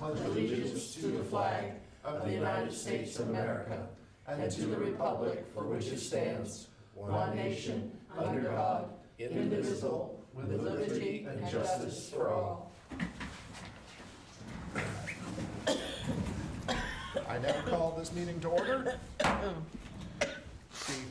pledge allegiance to the flag of the United States of America and to the republic for which it stands, one nation, under God, indivisible, with liberty and justice for all. I now call this meeting to order. The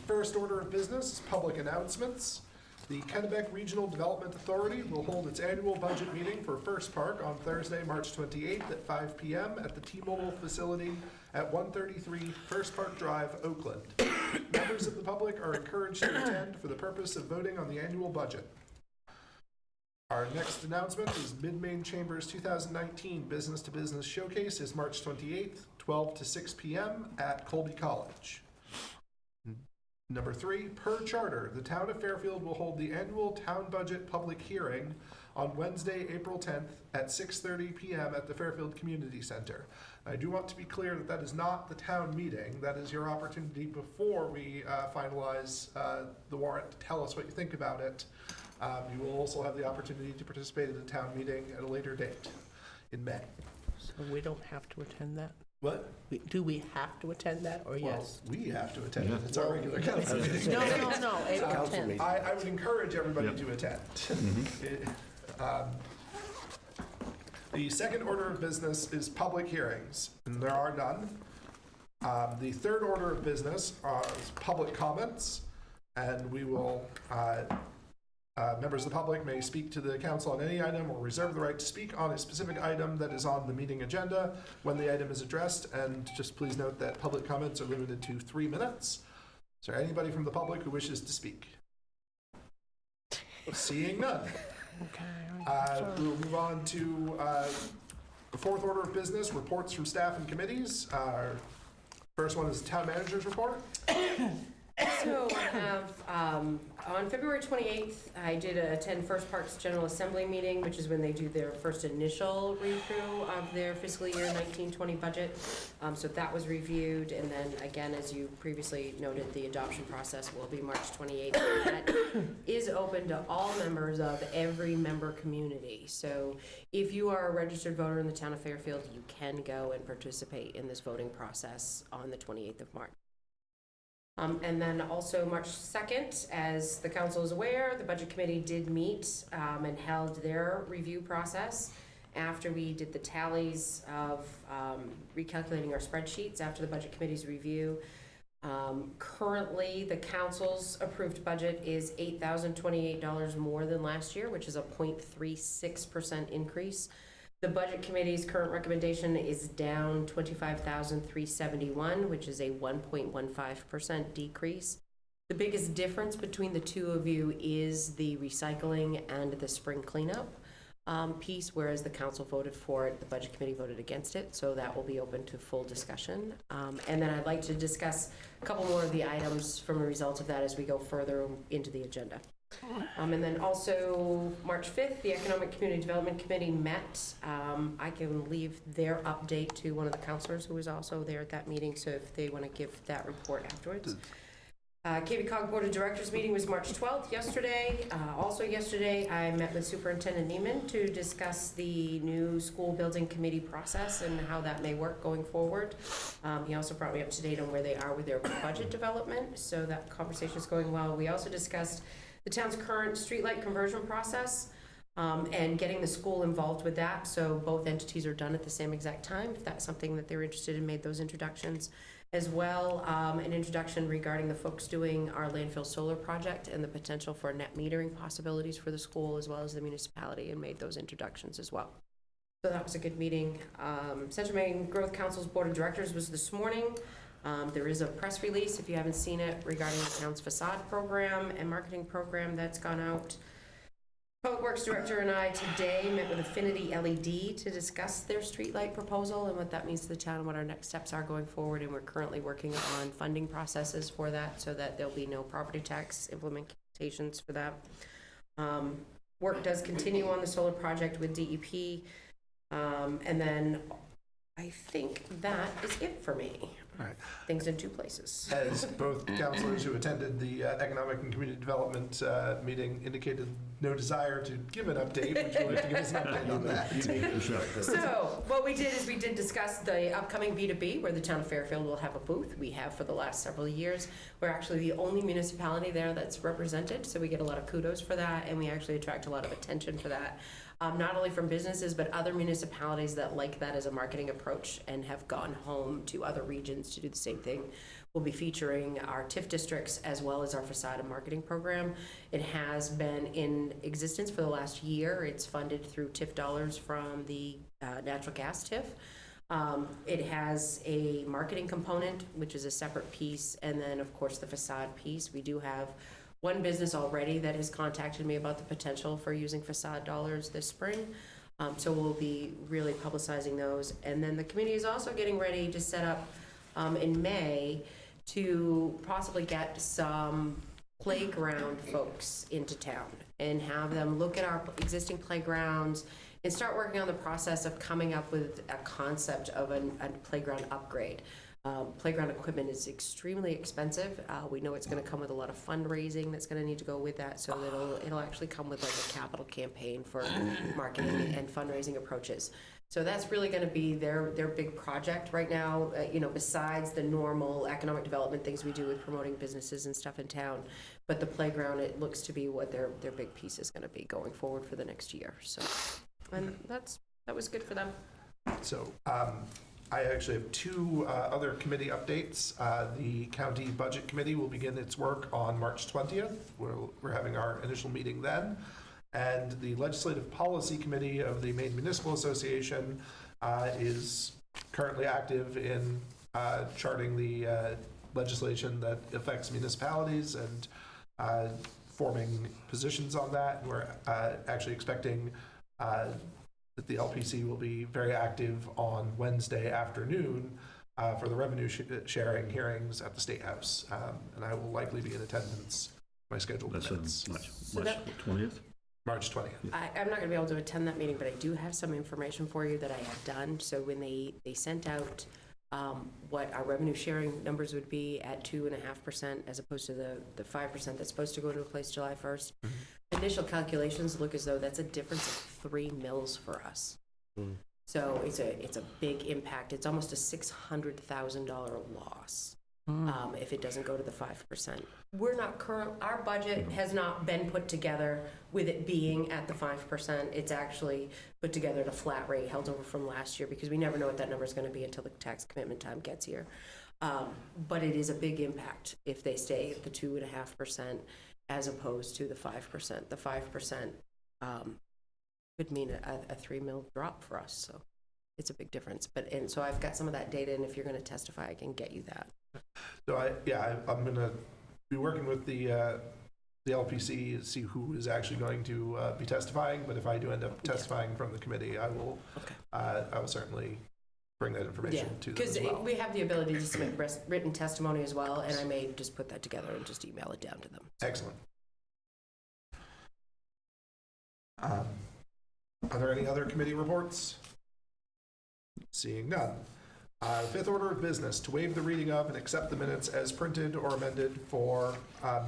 first order of business is public announcements. The Kennebec Regional Development Authority will hold its annual budget meeting for First Park on Thursday, March 28th at 5 p.m. at the T-Mobile facility at 133 First Park Drive, Oakland. Members of the public are encouraged to attend for the purpose of voting on the annual budget. Our next announcement is Mid-Main Chamber's 2019 Business to Business Showcase is March 28th, 12 to 6 p.m. at Colby College. Number 3, per charter, the town of Fairfield will hold the annual town budget public hearing on Wednesday, April 10th at 6:30 p.m. at the Fairfield Community Center. I do want to be clear that that is not the town meeting. That is your opportunity before we finalize the warrant to tell us what you think about it. You will also have the opportunity to participate in the town meeting at a later date in May. So we don't have to attend that? What? Do we have to attend that, or yes? Well, we have to attend it. It's our regular council meeting. No, April 10th. I would encourage everybody to attend. The second order of business is public hearings, and there are none. The third order of business is public comments, and we will, members of the public may speak to the council on any item or reserve the right to speak on a specific item that is on the meeting agenda when the item is addressed, and just please note that public comments are limited to 3 minutes. Is there anybody from the public who wishes to speak? Seeing none. Okay. We'll move on to the fourth order of business, reports from staff and committees. First one is the town manager's report. So I have, on February 28th, I did attend First Park's General Assembly meeting, which is when they do their first initial read-through of their fiscal year 1920 budget. So that was reviewed, and then again, as you previously noted, the adoption process will be March 28th. That is open to all members of every member community. So if you are a registered voter in the town of Fairfield, you can go and participate in this voting process on the 28th of March. And then also March 2nd, as the council is aware, the budget committee did meet and held their review process after we did the tallies of recalculating our spreadsheets after the budget committee's review. Currently, the council's approved budget is $8,028 more than last year, which is a 0.36% increase. The budget committee's current recommendation is down $25,371, which is a 1.15% decrease. The biggest difference between the two of you is the recycling and the spring cleanup piece, whereas the council voted for it, the budget committee voted against it, so that will be open to full discussion. And then I'd like to discuss a couple more of the items from a result of that as we go further into the agenda. And then also March 5th, the Economic Community Development Committee met. I can leave their update to one of the councilors who was also there at that meeting, so if they want to give that report afterwards. KV Board of Directors meeting was March 12th, yesterday. Also yesterday, I met with Superintendent Neiman to discuss the new school building committee process and how that may work going forward. He also brought me up to date on where they are with their budget development, so that conversation is going well. We also discussed the town's current streetlight conversion process and getting the school involved with that. So both entities are done at the same exact time. If that's something that they're interested in, made those introductions. As well, an introduction regarding the folks doing our landfill solar project and the potential for net metering possibilities for the school as well as the municipality, and made those introductions as well. So that was a good meeting. Central Maine Growth Council's Board of Directors was this morning. There is a press release, if you haven't seen it, regarding the town's facade program and marketing program that's gone out. Public Works Director and I today met with Affinity LED to discuss their streetlight proposal and what that means to the town and what our next steps are going forward. And we're currently working on funding processes for that so that there'll be no property tax implementations for that. Work does continue on the solar project with DEP. And then I think that is it for me. right. things in two places. As both counselors who attended the Economic and Community Development meeting indicated no desire to give an update, would you like to give us an update on that? So what we did is we did discuss the upcoming B2B, where the town of Fairfield will have a booth. We have for the last several years. We're actually the only municipality there that's represented, so we get a lot of kudos for that, and we actually attract a lot of attention for that. Not only from businesses, but other municipalities that like that as a marketing approach and have gone home to other regions to do the same thing. We'll be featuring our TIF districts as well as our facade and marketing program. It has been in existence for the last year. It's funded through TIF dollars from the natural gas TIF. It has a marketing component, which is a separate piece, and then of course the facade piece. We do have one business already that has contacted me about the potential for using facade dollars this spring. So we'll be really publicizing those. And then the community is also getting ready to set up in May to possibly get some playground folks into town and have them look at our existing playgrounds and start working on the process of coming up with a concept of a playground upgrade. Playground equipment is extremely expensive. We know it's going to come with a lot of fundraising that's going to need to go with that, so that it'll actually come with like a capital campaign for marketing and fundraising approaches. So that's really going to be their big project right now, besides the normal economic development things we do with promoting businesses and stuff in town. But the playground, it looks to be what their big piece is going to be going forward for the next year. So, and that was good for them. So I actually have two other committee updates. The County Budget Committee will begin its work on March 20th. We're having our initial meeting then. And the Legislative Policy Committee of the Maine Municipal Association is currently active in charting the legislation that affects municipalities and forming positions on that. We're actually expecting that the LPC will be very active on Wednesday afternoon for the revenue sharing hearings at the State House. And I will likely be in attendance. My schedule permits. March 20th? March 20th. I'm not going to be able to attend that meeting, but I do have some information for you that I have done. So when they sent out what our revenue sharing numbers would be at 2.5% as opposed to the 5% that's supposed to go into place July 1st, initial calculations look as though that's a difference of $3 million for us. So it's a big impact. It's almost a $600,000 loss if it doesn't go to the 5%. We're not our budget has not been put together with it being at the 5%. It's actually put together at a flat rate held over from last year because we never know what that number is going to be until the tax commitment time gets here. But it is a big impact if they stay at the 2.5% as opposed to the 5%. The 5% could mean a $3 million drop for us. So it's a big difference. And so I've got some of that data, and if you're going to testify, I can get you that. So I'm going to be working with the LPC to see who is actually going to be testifying. But if I do end up testifying from the committee, I will certainly bring that information to them as well. Because we have the ability to submit written testimony as well, and I may just put that together and just email it down to them. Excellent. Are there any other committee reports? Seeing none. Fifth order of business, to waive the reading of and accept the minutes as printed or amended for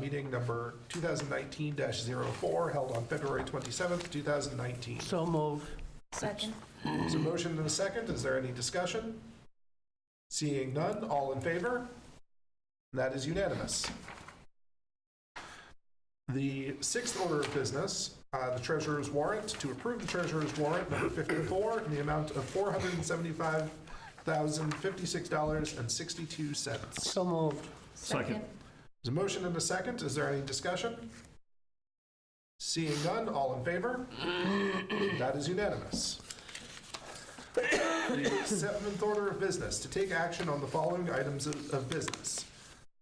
meeting number 2019-04 held on February 27th, 2019. So moved. Second. There's a motion and a second. Is there any discussion? Seeing none, all in favor? That is unanimous. The sixth order of business, the treasurer's warrant, to approve the treasurer's warrant number 54 in the amount of $475,056.62. So moved. Second. There's a motion and a second. Is there any discussion? Seeing none, all in favor? That is unanimous. The seventh order of business, to take action on the following items of business.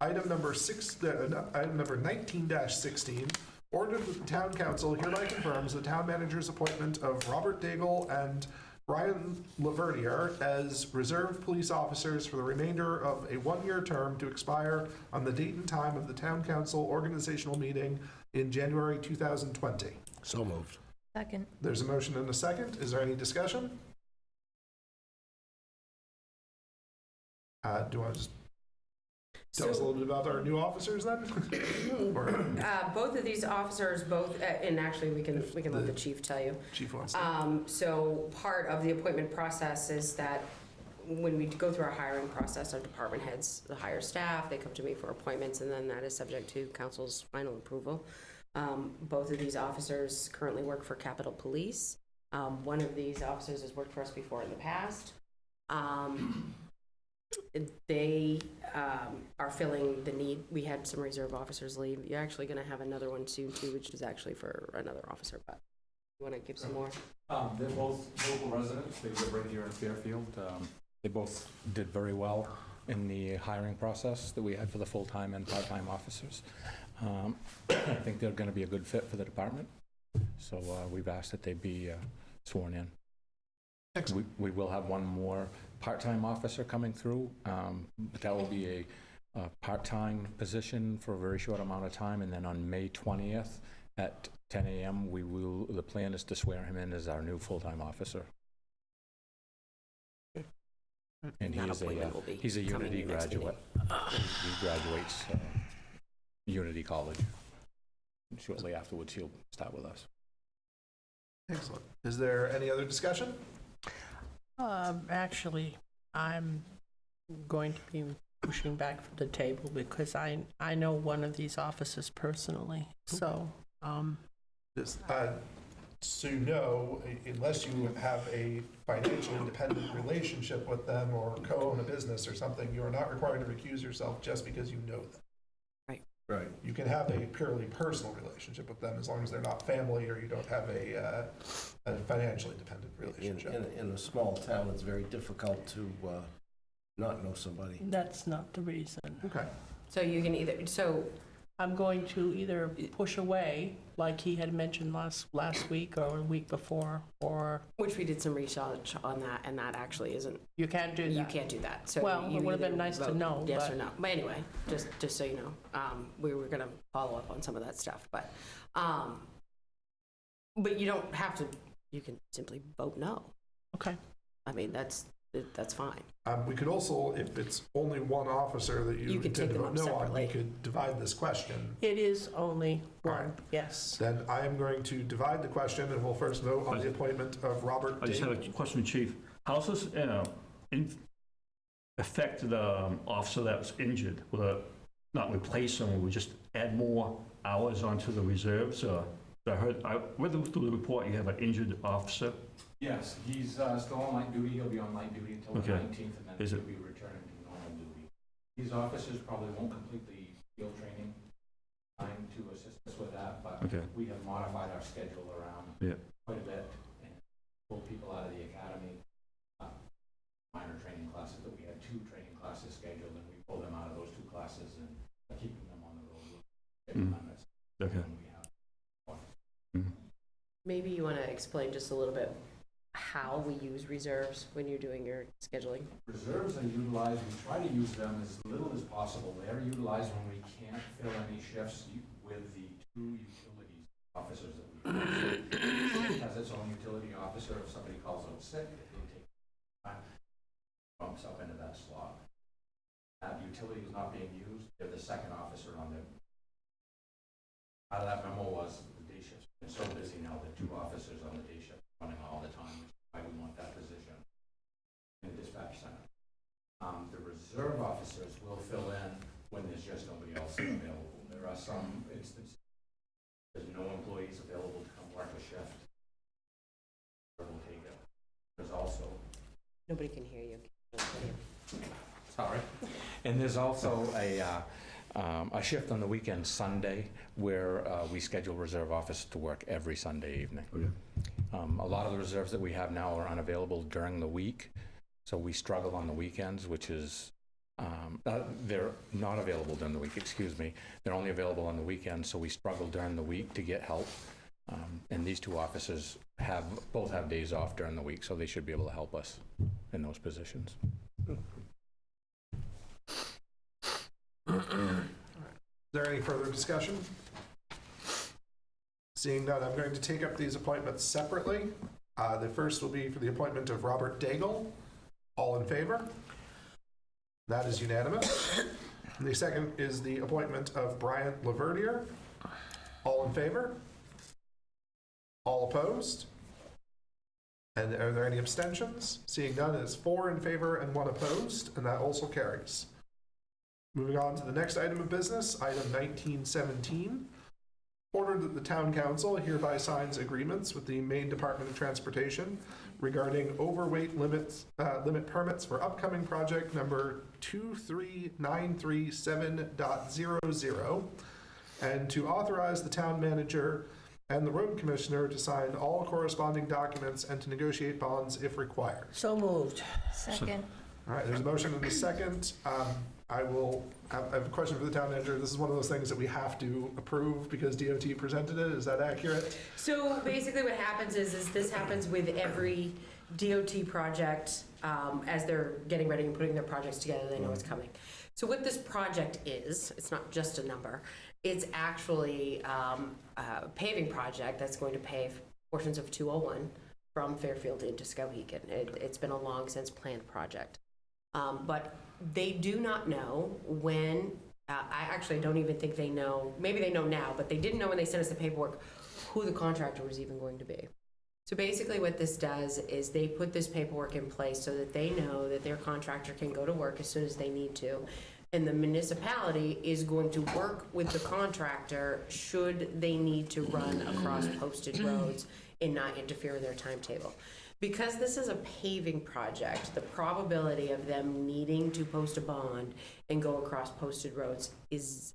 Item number 19-16, order that the town council hereby confirms the town manager's appointment of Robert Daigle and Brian Laverdiere as reserve police officers for the remainder of a one-year term to expire on the date and time of the town council organizational meeting in January 2020. So moved. Second. There's a motion and a second. Is there any discussion? Do you want to just Tell us a little bit about our new officers then? Or Both of these officers, and actually we can let the chief tell you. Chief wants to. So part of the appointment process is that when we go through our hiring process, our department heads hire staff, they come to me for appointments, and then that is subject to council's final approval. Both of these officers currently work for Capitol Police. One of these officers has worked for us before in the past. They are filling the need. We had some reserve officers leave. You're actually going to have another one soon too, which is actually for another officer, but you want to give some more? They're both local residents. They live right here in Fairfield. They both did very well in the hiring process that we had for the full-time and part-time officers. I think they're going to be a good fit for the department. So we've asked that they be sworn in. Excellent. We will have one more part-time officer coming through, but that will be a part-time position for a very short amount of time. And then on May 20th at 10 a.m., the plan is to swear him in as our new full-time officer. And he's a Unity graduate. He graduates Unity College. Shortly afterwards, he'll start with us. Excellent. Is there any other discussion? Actually, I'm going to be pushing back from the table because I know one of these officers personally. So, So you know, unless you have a financially independent relationship with them or co-own a business or something, you are not required to recuse yourself just because you know them. Right. You can have a purely personal relationship with them as long as they're not family or you don't have a financially dependent relationship. In a small town, it's very difficult to not know somebody. that's not the reason. Okay. So you can I'm going to either push away, like he had mentioned last week or a week before, or which we did some research on that, and that actually isn't. you can't do that. You can't do that. So Well, it you would have been either nice to vote know, yes but- or no. But anyway, just so you know, we were going to follow up on some of that stuff, but you don't have to. You can simply vote no. Okay. I mean, that's fine. We could also, if it's only one officer that you could intend take to them vote up no on, separately. we could divide this question. It is only All one, right. yes. Then I am going to divide the question, and we'll first vote on the appointment of Robert I just have a Daigle. question, Chief. How does this affect the officer that was injured? Will it not replace him, will we just add more hours onto the reserves? I read through the report, you have an injured officer. Yes, he's still on light duty. He'll be on light duty until the Okay. 19th, and then he'll be returning to normal duty. These officers probably won't complete the field training time to assist us with that, but we have modified our schedule around quite a bit and pulled people out of the academy. Minor training classes that we had 2 training classes scheduled, and we pulled them out of those 2 classes and keeping them on the road. Okay. Maybe you want to explain just a little bit how we use reserves when you're doing your scheduling. Reserves are utilized, we try to use them as little as possible. They are utilized when we can't fill any shifts with the 2 utilities officers that we have. It has its own utility officer. If somebody calls out sick, they take time, bumps up into that slot. That utility is not being used, they're the second officer on there. Out of that memo was the day shift's been so busy now that 2 officers on the day shift running all the time, which is why we want that position in the dispatch center. The reserve officers will fill in when there's just nobody else available. There are some instances there's no employees available to come work a shift. We'll take it. There's also Nobody can hear you. sorry. And there's also a shift on the weekend, Sunday, where we schedule reserve officers to work every Sunday evening. A lot of the reserves that we have now are unavailable during the week, so we struggle on the weekends, which is, they're not available during the week, excuse me. They're only available on the weekends, so we struggle during the week to get help. And these 2 officers both have days off during the week, so they should be able to help us in those positions. Is there any further discussion? Seeing none, I'm going to take up these appointments separately. The first will be for the appointment of Robert Daigle. All in favor? That is unanimous. The second is the appointment of Brian Laverdier. All in favor? All opposed? And are there any abstentions? Seeing none, it is 4 in favor and 1 opposed, and that also carries. Moving on to the next item of business, item 1917. Ordered that the town council hereby signs agreements with the Maine Department of Transportation regarding overweight limit permits for upcoming project number 23937.00, and to authorize the town manager and the road commissioner to sign all corresponding documents and to negotiate bonds if required. So moved. Second. All right, there's a motion and a second. I have a question for the town manager. This is one of those things that we have to approve because DOT presented it. Is that accurate? So basically what happens is this happens with every DOT project as they're getting ready and putting their projects together, they know it's coming. So what this project is, it's not just a number, it's actually a paving project that's going to pave portions of 201 from Fairfield into Skowhegan. It's been a long since planned project. But they do not know when, I actually don't even think they know, maybe they know now, but they didn't know when they sent us the paperwork who the contractor was even going to be. So basically what this does is they put this paperwork in place so that they know that their contractor can go to work as soon as they need to. And the municipality is going to work with the contractor should they need to run across posted roads and not interfere with their timetable. Because this is a paving project, the probability of them needing to post a bond and go across posted roads is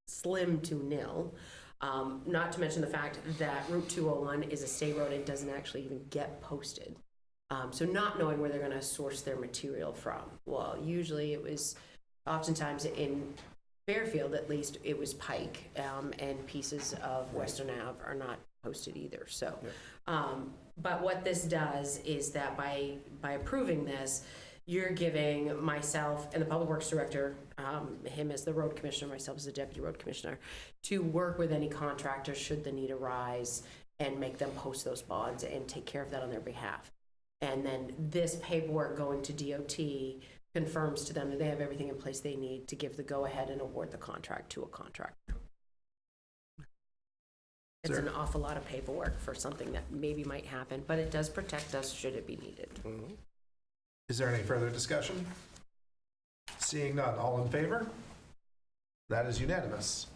slim to nil. Not to mention the fact that Route 201 is a state road and doesn't actually even get posted. So not knowing where they're going to source their material from. Well, usually it was, oftentimes in Fairfield at least, it was Pike, and pieces of Western Ave are not posted either. So. But what this does is that by approving this, you're giving myself and the Public Works Director, him as the road commissioner, myself as the deputy road commissioner, to work with any contractor should the need arise and make them post those bonds and take care of that on their behalf. And then this paperwork going to DOT confirms to them that they have everything in place they need to give the go-ahead and award the contract to a contractor. It's an awful lot of paperwork for something that maybe might happen, but it does protect us should it be needed. Is there any further discussion? Seeing none, all in favor? That is unanimous.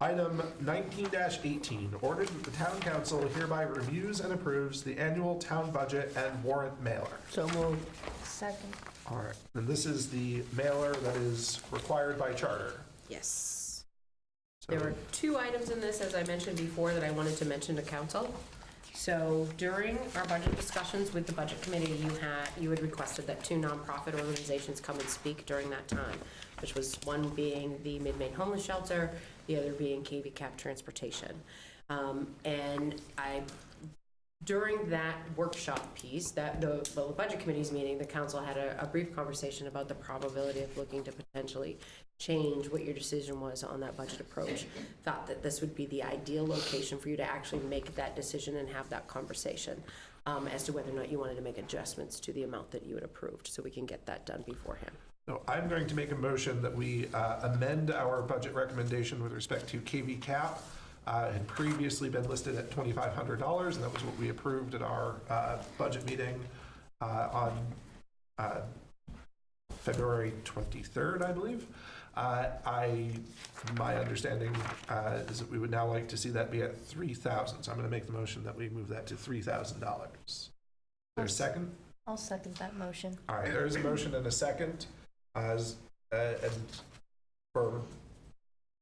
Item 19-18, ordered that the town council hereby reviews and approves the annual town budget and warrant mailer. So moved. Second. All right, and this is the mailer that is required by charter. Yes. So, There were 2 items in this, as I mentioned before, that I wanted to mention to council. So during our budget discussions with the budget committee, you had requested that 2 nonprofit organizations come and speak during that time, which was one being the Mid-Maine Homeless Shelter, the other being KV Cap Transportation. And during that workshop piece, the budget committee's meeting, the council had a brief conversation about the probability of looking to potentially change what your decision was on that budget approach. Thought that this would be the ideal location for you to actually make that decision and have that conversation as to whether or not you wanted to make adjustments to the amount that you had approved, so we can get that done beforehand. So I'm going to make a motion that we amend our budget recommendation with respect to KV Cap. Had previously been listed at $2,500, and that was what we approved at our budget meeting on February 23rd, I believe. My understanding is that we would now like to see that be at $3,000. So I'm going to make the motion that we move that to $3,000. There's a second? I'll second that motion. All right, there's a motion and a second. And for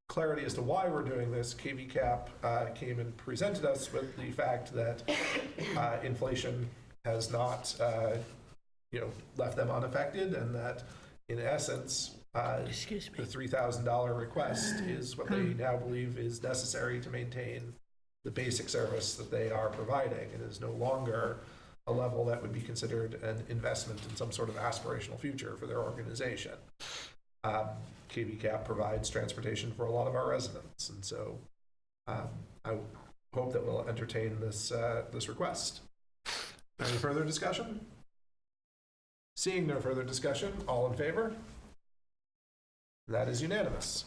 clarity as to why we're doing this, KV Cap came and presented us with the fact that inflation has not left them unaffected, and that in essence, Excuse me. the $3,000 request is what they now believe is necessary to maintain the basic service that they are providing. It is no longer a level that would be considered an investment in some sort of aspirational future for their organization. KV Cap provides transportation for a lot of our residents, and so I hope that we'll entertain this request. Any further discussion? Seeing no further discussion, all in favor? That is unanimous.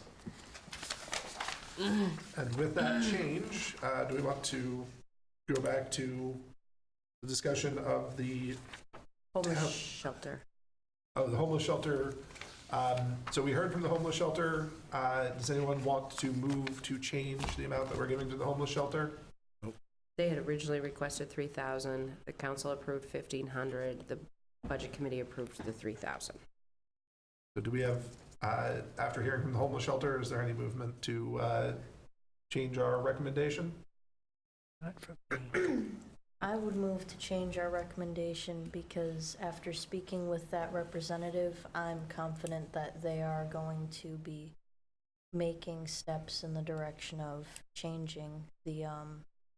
And with that change, do we want to go back to the discussion of the Homeless shelter. homeless shelter? So we heard from the homeless shelter. Does anyone want to move to change the amount that we're giving to the homeless shelter? They had originally requested 3,000. The council approved 1,500. The budget committee approved the 3,000. So do we have, after hearing from the homeless shelter, is there any movement to change our recommendation? I would move to change our recommendation because after speaking with that representative, I'm confident that they are going to be making steps in the direction of changing the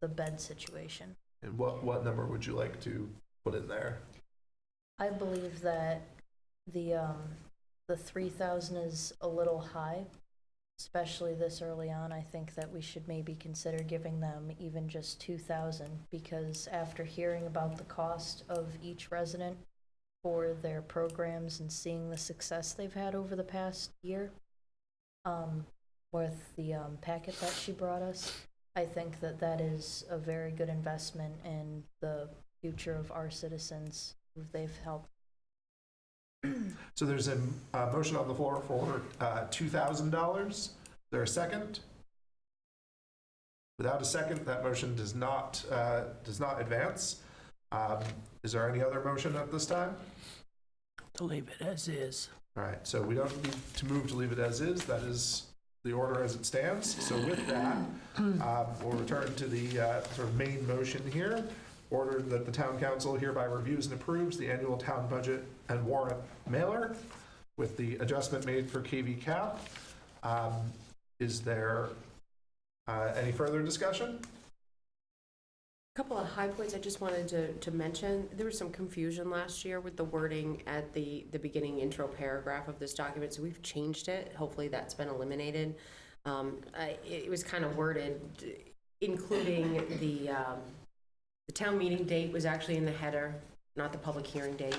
bed situation. And what number would you like to put in there? I believe that the 3,000 is a little high, especially this early on. I think that we should maybe consider giving them even just 2,000 because after hearing about the cost of each resident for their programs and seeing the success they've had over the past year, with the packet that she brought us, I think that that is a very good investment in the future of our citizens who they've helped. So there's a motion on the floor for $2,000. Is there a second? Without a second, that motion does not advance. Is there any other motion at this time? To leave it as is. All right, so we don't need to move to leave it as is. That is the order as it stands. So with that, we'll return to the sort of main motion here. Order that the town council hereby reviews and approves the annual town budget and warrant mailer with the adjustment made for KV cap. Is there any further discussion? A couple of high points I just wanted to mention. There was some confusion last year with the wording at the beginning intro paragraph of this document, so we've changed it. Hopefully that's been eliminated. It was kind of worded, including the town meeting date was actually in the header, not the public hearing date.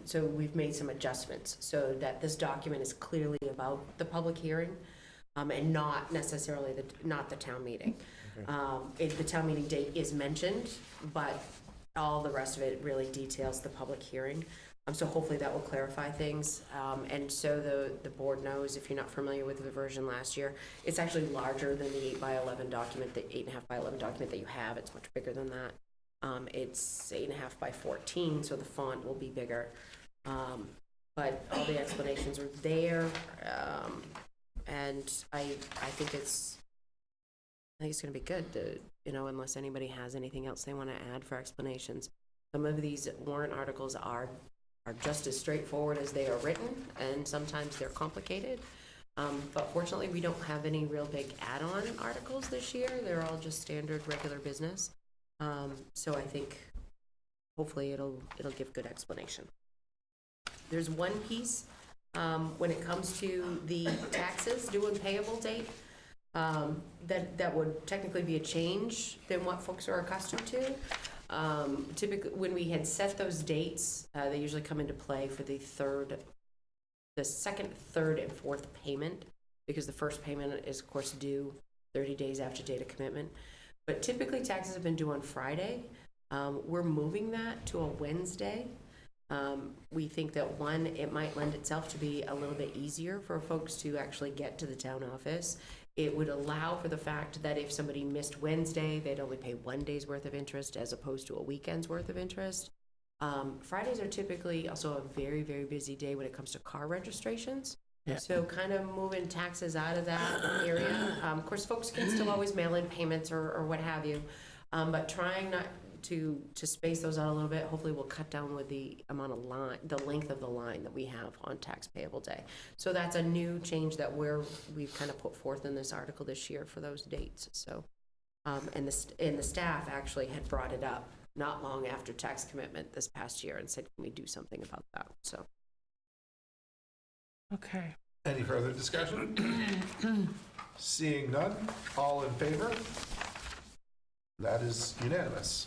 So we've made some adjustments so that this document is clearly about the public hearing and not necessarily not the town meeting. Okay. The town meeting date is mentioned, but all the rest of it really details the public hearing. So hopefully that will clarify things. And so the board knows, if you're not familiar with the version last year, it's actually larger than the 8x11 document, the 8.5 by 11 document that you have. It's much bigger than that. It's 8.5 by 14, so the font will be bigger. But all the explanations are there. And I think it's going to be good, unless anybody has anything else they want to add for explanations. Some of these warrant articles are just as straightforward as they are written, and sometimes they're complicated. But fortunately, we don't have any real big add-on articles this year. They're all just standard regular business. So I think hopefully it'll give good explanation. There's one piece when it comes to the taxes due and payable date that would technically be a change than what folks are accustomed to. Typically, when we had set those dates, they usually come into play for the second, third, and fourth payment, because the first payment is, of course, due 30 days after date of commitment. But typically, taxes have been due on Friday. We're moving that to a Wednesday. We think that, one, it might lend itself to be a little bit easier for folks to actually get to the town office. It would allow for the fact that if somebody missed Wednesday, they'd only pay 1 day's worth of interest as opposed to a weekend's worth of interest. Fridays are typically also a very, very busy day when it comes to car registrations. Yeah. So kind of moving taxes out of that area. Of course, folks can still always mail in payments or what have you, but trying not to space those out a little bit. Hopefully we'll cut down with the amount of the length of the line that we have on tax payable day. So that's a new change that we've kind of put forth in this article this year for those dates. So, and the staff actually had brought it up not long after tax commitment this past year and said, can we do something about that? So. Okay. Any further discussion? Seeing none, all in favor? That is unanimous.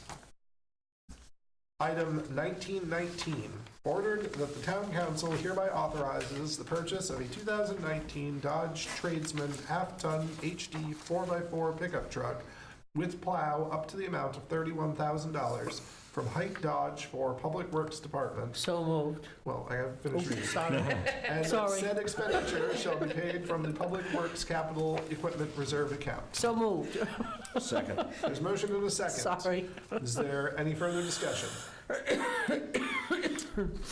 Item 1919, ordered that the town council hereby authorizes the purchase of a 2019 Dodge Tradesman half-ton HD 4x4 pickup truck with plow up to the amount of $31,000 from Height Dodge for Public Works Department. So moved. Well, I haven't finished reading. Sorry. And Sorry. said expenditure shall be paid from the Public Works Capital Equipment Reserve account. So moved. Second. There's motion and a second. Sorry. Is there any further discussion?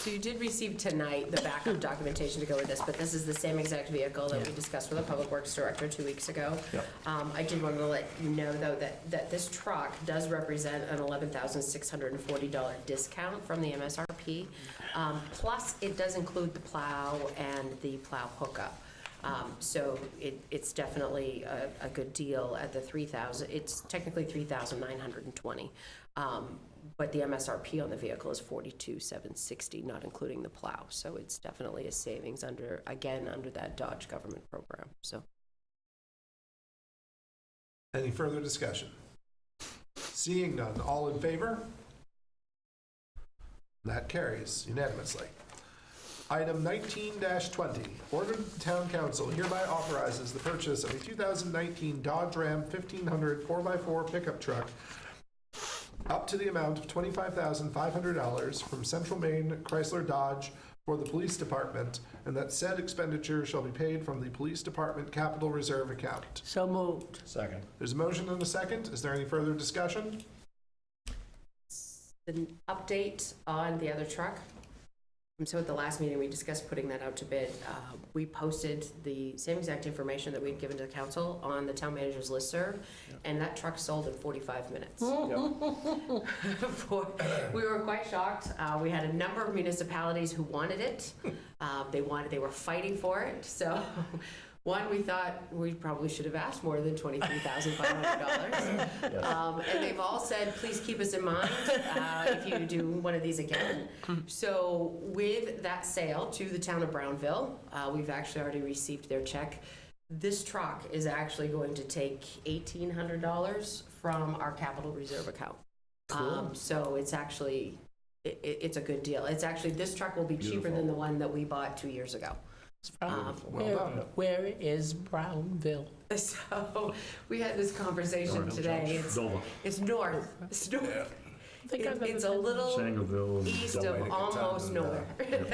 So you did receive tonight the backup documentation to go with this, but this is the same exact vehicle that we discussed with the Public Works Director 2 weeks ago. Yep. I did want to let you know, though, that this truck does represent an $11,640 discount from the MSRP. Plus, it does include the plow and the plow hookup. So it's definitely a good deal at the $3,000. It's technically $3,920. But the MSRP on the vehicle is $42,760, not including the plow. So it's definitely a savings under that Dodge government program. So. Any further discussion? Seeing none, all in favor? That carries unanimously. Item 19-20, ordered that the town council hereby authorizes the purchase of a 2019 Dodge Ram 1500 4x4 pickup truck up to the amount of $25,500 from Central Maine Chrysler Dodge for the police department, and that said expenditure shall be paid from the police department capital reserve account. So moved. Second. There's a motion and a second. Is there any further discussion? The update on the other truck. So at the last meeting, we discussed putting that out to bid. We posted the same exact information that we'd given to the council on the town manager's listserv, and that truck sold in 45 minutes. We were quite shocked. We had a number of municipalities who wanted it. They were fighting for it. So one, we thought we probably should have asked more than $23,500. And they've all said, please keep us in mind if you do one of these again. So with that sale to the town of Brownville, we've actually already received their check. This truck is actually going to take $1,800 from our capital reserve account. So it's actually, it's a good deal. It's actually, this truck will be cheaper than the one that we bought 2 years ago. Where is Brownville? So we had this conversation today. It's north. It's north. It's a little Sangerville. east of almost nowhere.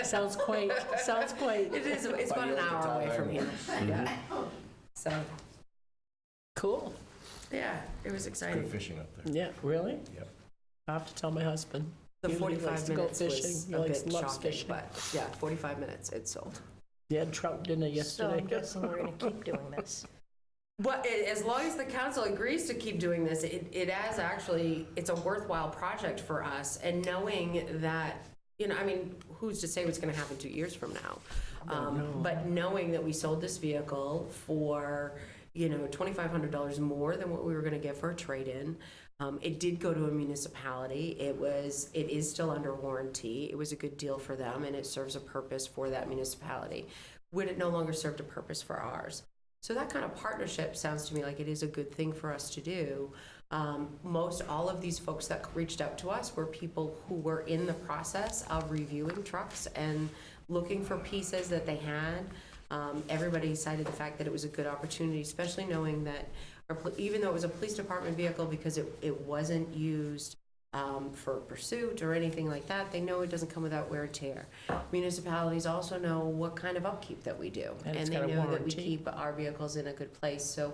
Sounds quaint. Sounds quaint. It is. It's about an hour away from here. Yeah. So. Cool. Yeah, it was exciting. Good fishing up there. Yeah, really? Yep. I have to tell my husband. The He likes 45 to go minutes fishing. was He a likes- bit loves shocking, fishing. but yeah, 45 minutes it sold. They had trout dinner So yesterday. I'm guessing we're gonna keep doing this. But as long as the council agrees to keep doing this, it has actually, it's a worthwhile project for us. And knowing that, I mean, who's to say what's going to happen 2 years from now? But knowing that we sold this vehicle for, $2,500 more than what we were going to get for a trade-in. It did go to a municipality. It is still under warranty. It was a good deal for them, and it serves a purpose for that municipality. Would it no longer serve a purpose for ours? So that kind of partnership sounds to me like it is a good thing for us to do. Most all of these folks that reached out to us were people who were in the process of reviewing trucks and looking for pieces that they had. Everybody cited the fact that it was a good opportunity, especially knowing that even though it was a police department vehicle, because it wasn't used for pursuit or anything like that, they know it doesn't come without wear and tear. Municipalities also know what kind of upkeep that we do, And it's they got a know that we warranty. keep our vehicles in a good place. So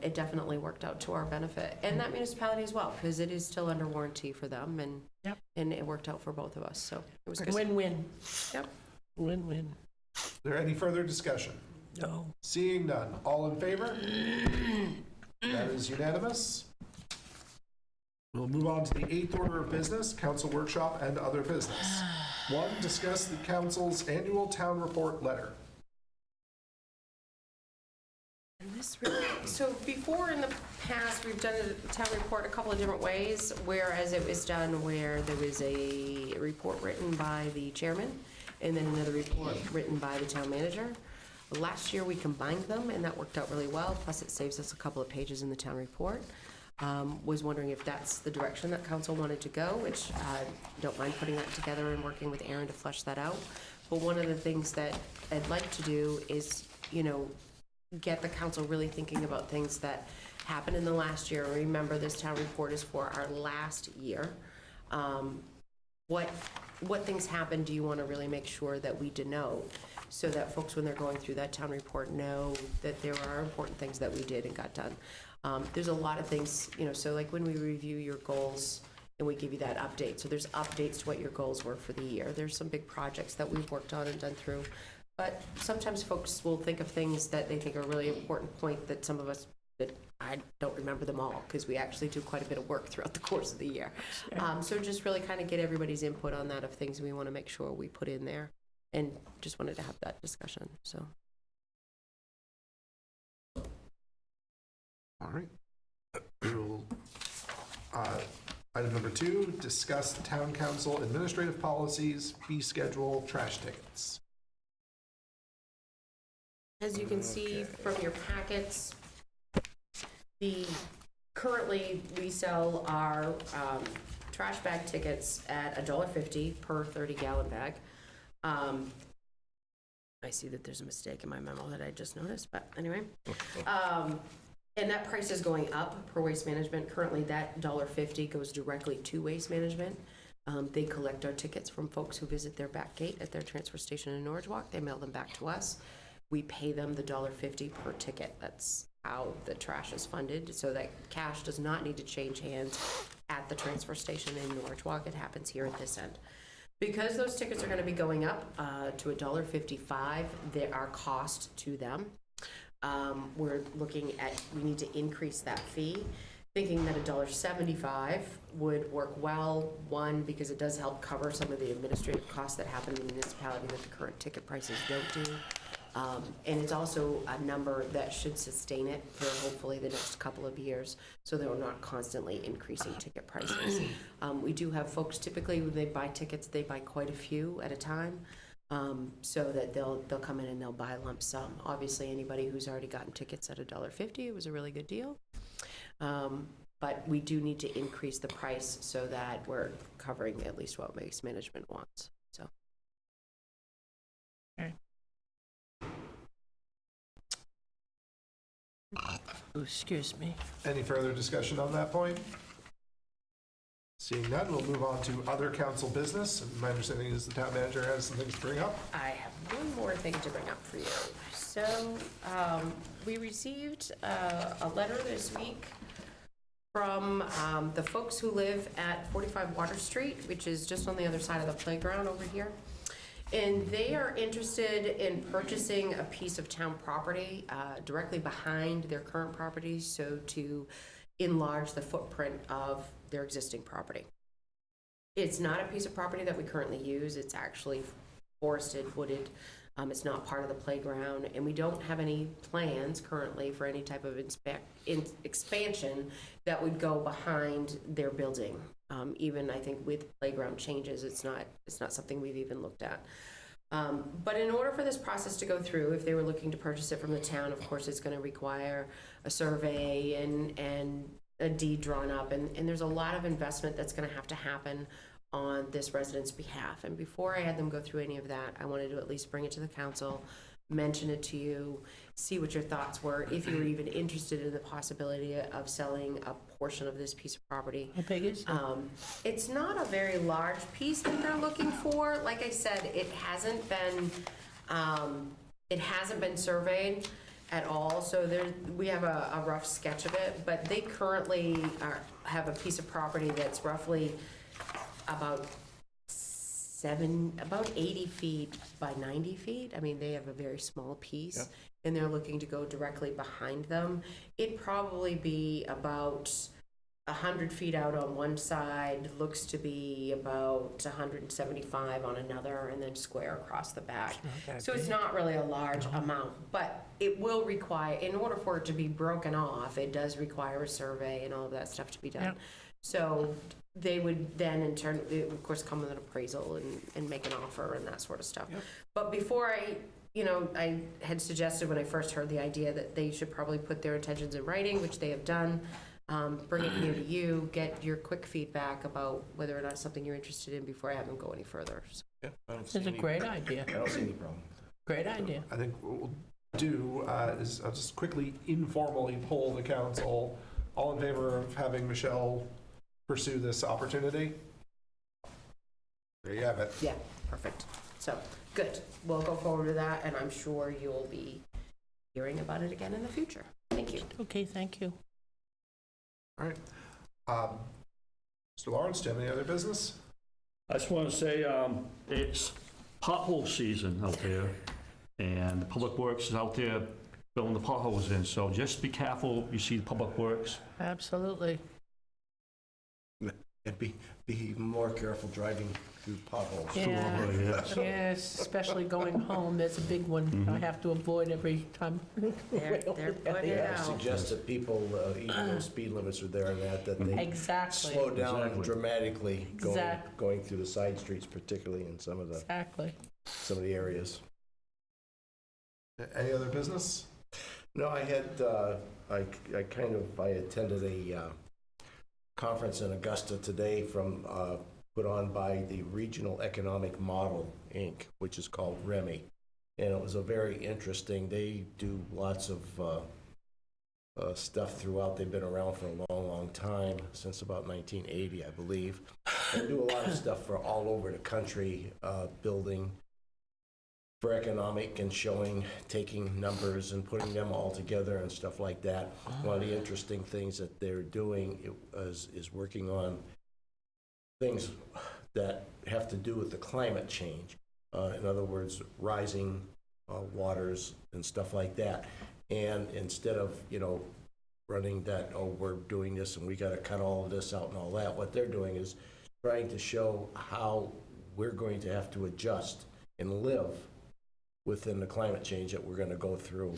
it definitely worked out to our benefit, and that municipality as well, because it is still under warranty for them, and Yep. and it worked out for both of us. So it was good. Win-win. Yep. Win-win. Is there any further discussion? No. Seeing none, all in favor? That is unanimous. We'll move on to the 8th order of business, council workshop and other business. 1, discuss the council's annual town report letter. So before in the past, we've done a town report a couple of different ways, whereas it was done where there was a report written by the chairman and then another report written by the town manager. Last year, we combined them, and that worked out really well, plus it saves us a couple of pages in the town report. Was wondering if that's the direction that council wanted to go, which don't mind putting that together and working with Aaron to flesh that out. But one of the things that I'd like to do is, get the council really thinking about things that happened in the last year. Remember, this town report is for our last year. What things happened do you want to really make sure that we denote, so that folks, when they're going through that town report, know that there are important things that we did and got done. There's a lot of things, so like when we review your goals and we give you that update, so there's updates to what your goals were for the year. There's some big projects that we've worked on and done through, but sometimes folks will think of things that they think are really important point that some of us, that I don't remember them all, because we actually do quite a bit of work throughout the course of the year. So just really kind of get everybody's input on that, of things we want to make sure we put in there, and just wanted to have that discussion, so. All right. Item number 2, discuss town council administrative policies, fee schedule, trash tickets. As you can see from your packets, currently we sell our trash bag tickets at $1.50 per 30-gallon bag. I see that there's a mistake in my memo that I just noticed, but anyway. And that price is going up per Waste Management. Currently, that $1.50 goes directly to Waste Management. They collect our tickets from folks who visit their back gate at their transfer station in Norwich Walk. They mail them back to us. We pay them the $1.50 per ticket. That's how the trash is funded. So that cash does not need to change hands at the transfer station in Norwich Walk. It happens here at this end. Because those tickets are going to be going up to $1.55, our cost to them. We're looking at, we need to increase that fee, thinking that $1.75 would work well. One, because it does help cover some of the administrative costs that happen in the municipality that the current ticket prices don't do. And it's also a number that should sustain it for hopefully the next couple of years, so that we're not constantly increasing ticket prices. We do have folks, typically when they buy tickets, they buy quite a few at a time. So that they'll come in and they'll buy lump sum. Obviously, anybody who's already gotten tickets at $1.50, it was a really good deal. But we do need to increase the price so that we're covering at least what Waste Management wants. So. Okay. Oh, excuse me. Any further discussion on that point? Seeing none, we'll move on to other council business. And my understanding is the town manager has some things to bring up. I have one more thing to bring up for you. So we received a letter this week from the folks who live at 45 Water Street, which is just on the other side of the playground over here. And they are interested in purchasing a piece of town property directly behind their current property, so to enlarge the footprint of their existing property. It's not a piece of property that we currently use. It's actually forested, wooded. It's not part of the playground, and we don't have any plans currently for any type of expansion that would go behind their building. Even I think with playground changes, it's not something we've even looked at. But in order for this process to go through, if they were looking to purchase it from the town, of course, it's going to require a survey and a deed drawn up, and there's a lot of investment that's going to have to happen on this resident's behalf. And before I had them go through any of that, I wanted to at least bring it to the council, mention it to you, see what your thoughts were, if you were even interested in the possibility of selling a portion of this piece of property. How big is it? It's not a very large piece that they're looking for. Like I said, it hasn't been surveyed at all, so we have a rough sketch of it, but they currently have a piece of property that's roughly about 80 feet by 90 feet. I mean, they have a very small piece. Yep. And they're looking to go directly behind them. It'd probably be about 100 feet out on one side, looks to be about 175 on another, and then square across the back. Okay. So it's not really a large amount, but it will require, in order for it to be broken off, it does require a survey and all of that stuff to be done. Yep. So they would then in turn, of course, come with an appraisal and make an offer and that sort of stuff. Yep. But before I had suggested when I first heard the idea that they should probably put their intentions in writing, which they have done. bring it here to you, get your quick feedback about whether or not it's something you're interested in before I have them go any further. So, Yeah, I don't see It's a any- great idea. I don't see any problem. Great idea. I think what we'll do is I'll just quickly informally poll the council. All in favor of having Michelle pursue this opportunity? There you have it. yeah, perfect. So, good. We'll go forward with that, and I'm sure you'll be hearing about it again in the future. Thank you. Okay, thank you. All right. Mr. Lawrence, do you have any other business? I just want to say, it's pothole season out there, and the Public Works is out there filling the potholes in, so just be careful, you see the Public Works. Absolutely. And be even more careful driving through potholes. Yeah. Oh, yes. Yes, especially going home, there's a big one I have to avoid every time. They're putting it Yeah, I out. suggest that people, even though speed limits are there and that they Exactly, slow down Exactly. dramatically Exact- going through the side streets, particularly in some of exactly. the areas. Any other business? No, I had, I attended a conference in Augusta today put on by the Regional Economic Model, Inc., which is called REMI. And it was a very interesting, they do lots of stuff throughout. They've been around for a long, long time, since about 1980, I believe. They do a lot of stuff for all over the country, building for economic and taking numbers and putting them all together and stuff like that. One of the interesting things that they're doing is working on things that have to do with the climate change. In other words, rising waters and stuff like that. And instead of, running that, we're doing this and we got to cut all of this out and all that, what they're doing is trying to show how we're going to have to adjust and live within the climate change that we're going to go through.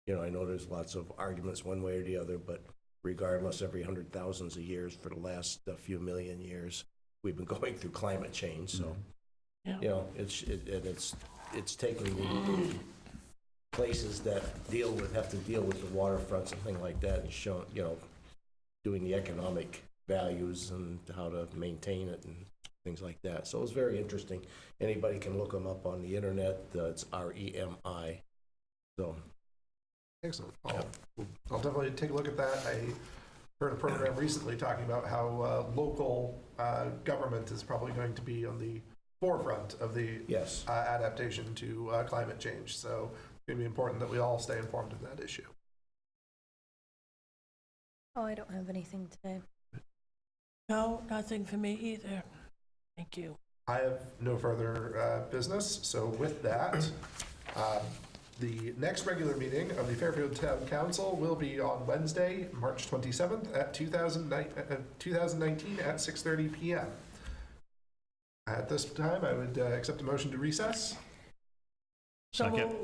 I know there's lots of arguments one way or the other, but regardless, every 100,000 of years for the last few million years, we've been going through climate change. So, Yeah. it's taking the places that have to deal with the waterfronts and things like that, and showing, doing the economic values and how to maintain it and things like that. So it was very interesting. Anybody can look them up on the internet. It's REMI. So. Excellent. I'll definitely take a look at that. I heard a program recently talking about how local government is probably going to be on the forefront of the Yes. adaptation to climate change. So it's going to be important that we all stay informed of that issue. Oh, I don't have anything today. No, nothing for me either. Thank you. I have no further business. So with that, the next regular meeting of the Fairfield Town Council will be on Wednesday, March 27th at 2019 at 6:30 p.m. At this time, I would accept a motion to recess. So Second.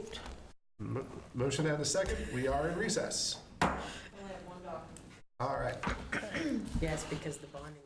moved. Motion and a second. We are in recess. All right. Yes, because the bonding.